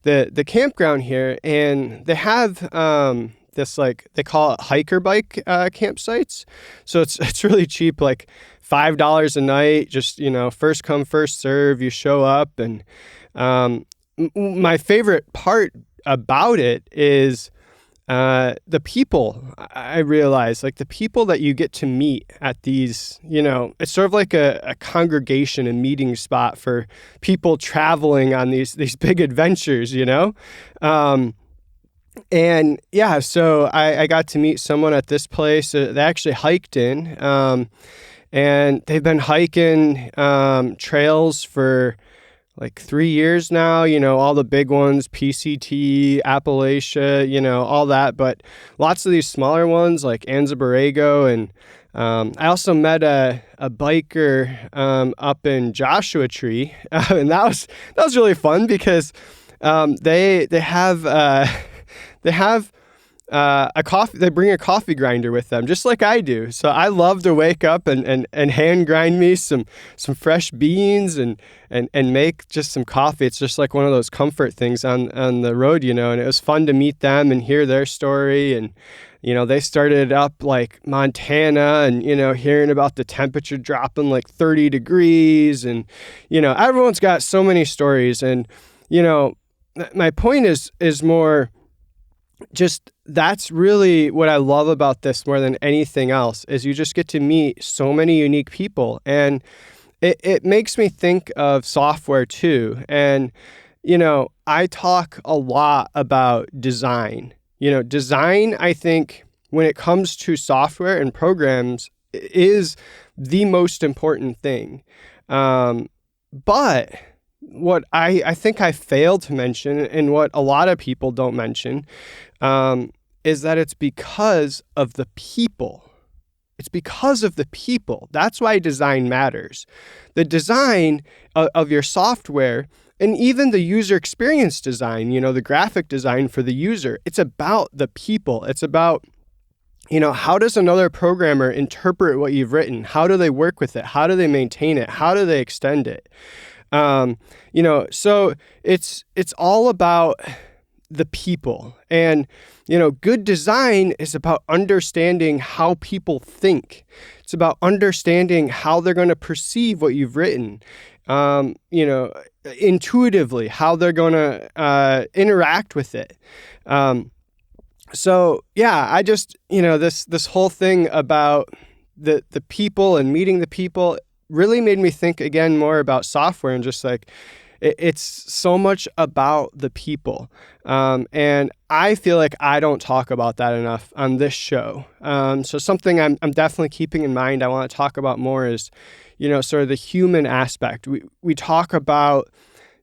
the campground here, and they have this, like, they call it hiker bike campsites. So it's really cheap, like $5 a night, just, first come, first serve. You show up, and my favorite part about it is the people. I realize, like, the people that you get to meet at these, it's sort of like a congregation, a meeting spot for people traveling on these big adventures, and yeah, so I got to meet someone at this place. They actually hiked in, and they've been hiking trails for like 3 years now, all the big ones, PCT, Appalachia, all that, but lots of these smaller ones like Anza Borrego. And I also met a biker up in Joshua Tree, and that was really fun because they have a coffee. They bring a coffee grinder with them, just like I do. So I love to wake up and hand grind me some fresh beans and make just some coffee. It's just like one of those comfort things on the road, and it was fun to meet them and hear their story. And they started up like Montana, and hearing about the temperature dropping like 30 degrees, and everyone's got so many stories. And my point is more just, that's really what I love about this more than anything else, is you just get to meet so many unique people. And it makes me think of software too. And, I talk a lot about design. Design, I think, when it comes to software and programs, is the most important thing. But what I think I failed to mention, and what a lot of people don't mention, is that it's because of the people. It's because of the people. That's why design matters. The design of your software, and even the user experience design, the graphic design for the user, it's about the people. It's about, how does another programmer interpret what you've written? How do they work with it? How do they maintain it? How do they extend it? So it's all about the people. And, good design is about understanding how people think. It's about understanding how they're going to perceive what you've written, intuitively, how they're going to interact with it. So yeah, I just, this whole thing about the people and meeting the people really made me think again more about software, and just like, it's so much about the people. And I feel like I don't talk about that enough on this show. So something I'm definitely keeping in mind, I want to talk about more, is, sort of the human aspect. We talk about,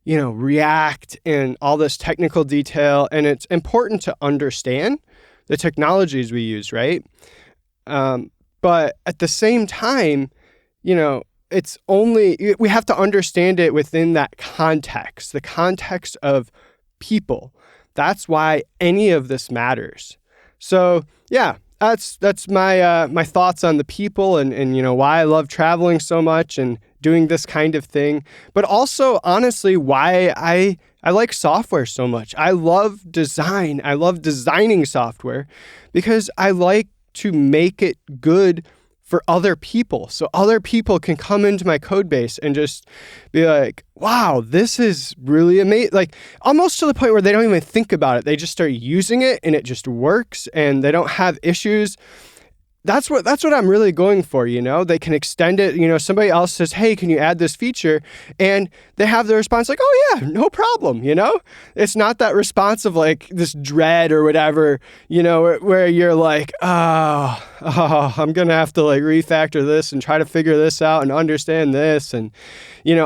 React and all this technical detail, and it's important to understand the technologies we use, right? But at the same time, we have to understand it within that context, the context of people. That's why any of this matters. So yeah, that's my thoughts on the people, and why I love traveling so much and doing this kind of thing, but also honestly why I like software so much. I love design. I love designing software because I like to make it good for other people. So other people can come into my code base and just be like, wow, this is really amazing. Like, almost to the point where they don't even think about it. They just start using it and it just works and they don't have issues. That's what I'm really going for, They can extend it. Somebody else says, hey, can you add this feature? And they have the response like, oh yeah, no problem, It's not that response of like this dread or whatever, where you're like, oh, I'm going to have to like refactor this and try to figure this out and understand this. And,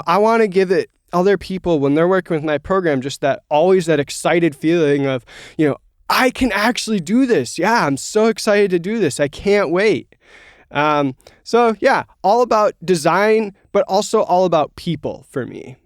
I want to give it other people when they're working with my program, just always that excited feeling of, I can actually do this. Yeah, I'm so excited to do this. I can't wait. So yeah, all about design, but also all about people for me.